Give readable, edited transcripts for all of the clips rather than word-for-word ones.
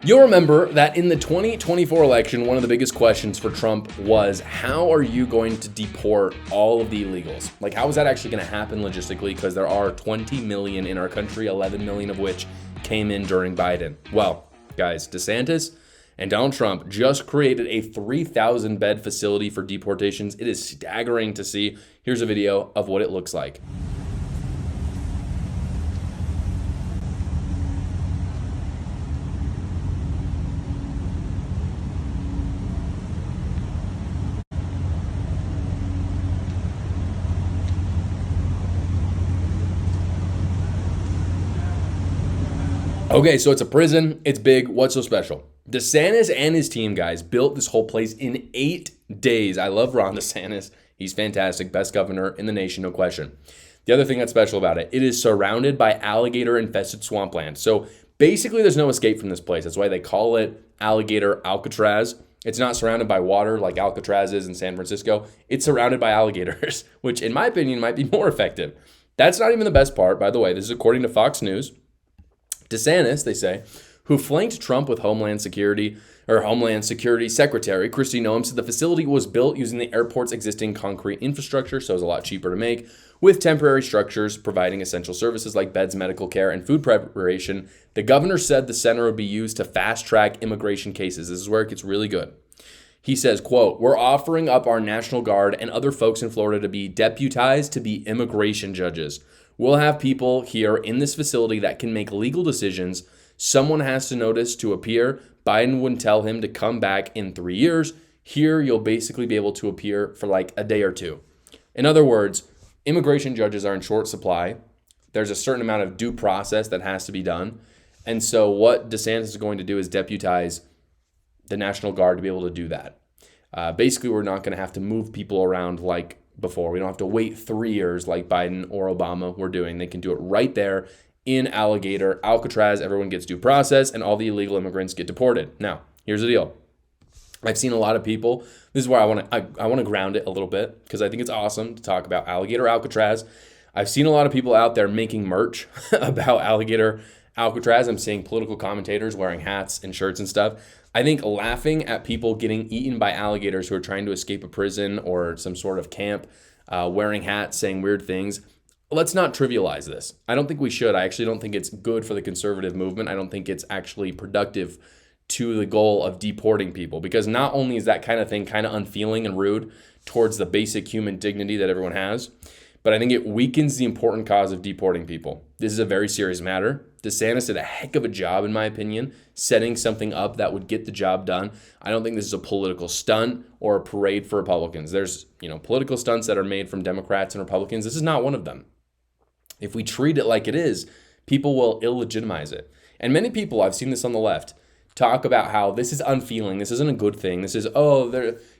You'll remember that in the 2024 election, one of the biggest questions for Trump was, how are you going to deport all of the illegals? Like, how is that actually going to happen logistically? Because there are 20 million in our country, 11 million of which came in during Biden. Well, guys, DeSantis and Donald Trump just created a 3,000 bed facility for deportations. It is staggering to see. Here's a video of what it looks like. Okay, so it's a prison. It's big. What's so special? DeSantis and his team, guys, built this whole place in 8 days. I love Ron DeSantis. He's fantastic. Best governor in the nation, no question. The other thing that's special about it, it is surrounded by alligator-infested swampland. So basically, there's no escape from this place. That's why they call it Alligator Alcatraz. It's not surrounded by water like Alcatraz is in San Francisco. It's surrounded by alligators, which in my opinion might be more effective. That's not even the best part, by the way. This is according to Fox News. DeSantis, they say, who flanked Trump with Homeland Security Secretary Kristi Noem, said the facility was built using the airport's existing concrete infrastructure, so it's a lot cheaper to make, with temporary structures providing essential services like beds, medical care, and food preparation. The governor said the center would be used to fast-track immigration cases. This is where it gets really good. He says, quote, "We're offering up our National Guard and other folks in Florida to be deputized to be immigration judges. We'll have people here in this facility that can make legal decisions. Someone has to notice to appear. Biden wouldn't tell him to come back in 3 years. Here, you'll basically be able to appear for like a day or two." In other words, immigration judges are in short supply. There's a certain amount of due process that has to be done. And so what DeSantis is going to do is deputize the National Guard to be able to do that. Basically, we're not going to have to move people around like before. We don't have to wait 3 years like Biden or Obama were doing. They can do it right there in Alligator Alcatraz. Everyone gets due process and all the illegal immigrants get deported. Now, here's the deal. I've seen a lot of people. This is where I want to ground it a little bit because I think it's awesome to talk about Alligator Alcatraz. I've seen a lot of people out there making merch about Alligator Alcatraz. I'm seeing political commentators wearing hats and shirts and stuff. I think laughing at people getting eaten by alligators who are trying to escape a prison or some sort of camp, wearing hats, saying weird things. Let's not trivialize this. I don't think we should. I actually don't think it's good for the conservative movement. I don't think it's actually productive to the goal of deporting people, because not only is that kind of thing kind of unfeeling and rude towards the basic human dignity that everyone has, but I think it weakens the important cause of deporting people. This is a very serious matter. DeSantis did a heck of a job, in my opinion, setting something up that would get the job done. I don't think this is a political stunt or a parade for Republicans. There's, political stunts that are made from Democrats and Republicans. This is not one of them. If we treat it like it is, people will illegitimize it. And many people, I've seen this on the left, talk about how this is unfeeling. This isn't a good thing. This is,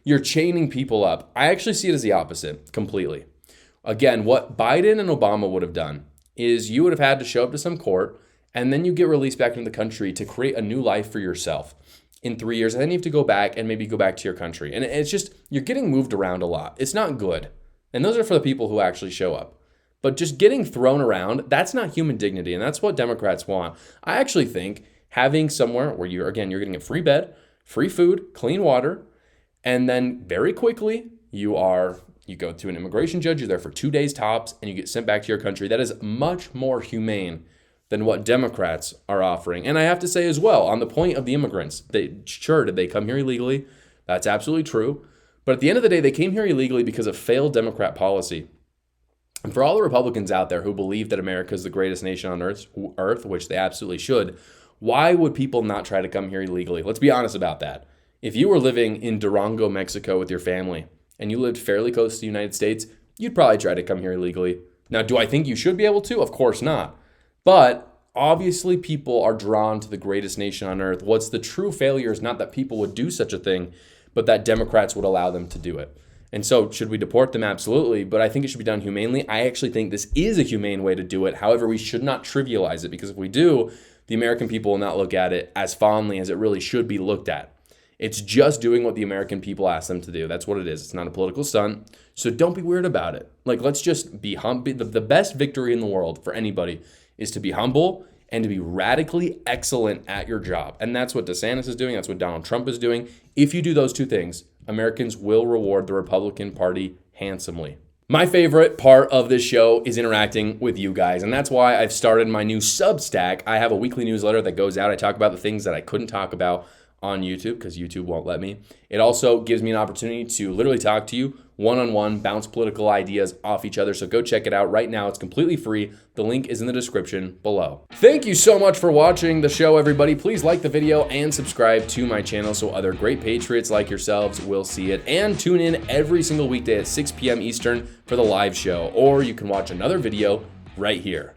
you're chaining people up. I actually see it as the opposite completely. Again, what Biden and Obama would have done is you would have had to show up to some court and then you get released back into the country to create a new life for yourself in 3 years. And then you have to go back and maybe go back to your country. And it's just, you're getting moved around a lot. It's not good. And those are for the people who actually show up. But just getting thrown around, that's not human dignity. And that's what Democrats want. I actually think having somewhere where you're getting a free bed, free food, clean water, and then very quickly you go to an immigration judge, you're there for 2 days tops, and you get sent back to your country. That is much more humane than what Democrats are offering. And I have to say as well, on the point of the immigrants, did they come here illegally? That's absolutely true. But at the end of the day, they came here illegally because of failed Democrat policy. And for all the Republicans out there who believe that America is the greatest nation on earth, which they absolutely should, why would people not try to come here illegally? Let's be honest about that. If you were living in Durango, Mexico with your family, and you lived fairly close to the United States, you'd probably try to come here illegally. Now, do I think you should be able to? Of course not. But obviously people are drawn to the greatest nation on earth. What's the true failure is not that people would do such a thing, but that Democrats would allow them to do it. And so should we deport them? Absolutely. But I think it should be done humanely. I actually think this is a humane way to do it. However, we should not trivialize it, because if we do, the American people will not look at it as fondly as it really should be looked at. It's just doing what the American people ask them to do. That's what it is. It's not a political stunt. So don't be weird about it. Like, let's just be humble. The best victory in the world for anybody is to be humble and to be radically excellent at your job. And that's what DeSantis is doing. That's what Donald Trump is doing. If you do those two things, Americans will reward the Republican Party handsomely. My favorite part of this show is interacting with you guys, and that's why I've started my new Substack. I have a weekly newsletter that goes out. I talk about the things that I couldn't talk about on YouTube because YouTube won't let me. It also gives me an opportunity to literally talk to you one-on-one, bounce political ideas off each other. So go check it out right now. It's completely free. The link is in the description below. Thank you so much for watching the show, everybody. Please like the video and subscribe to my channel so other great patriots like yourselves will see it. And tune in every single weekday at 6 p.m. Eastern for the live show. Or you can watch another video right here.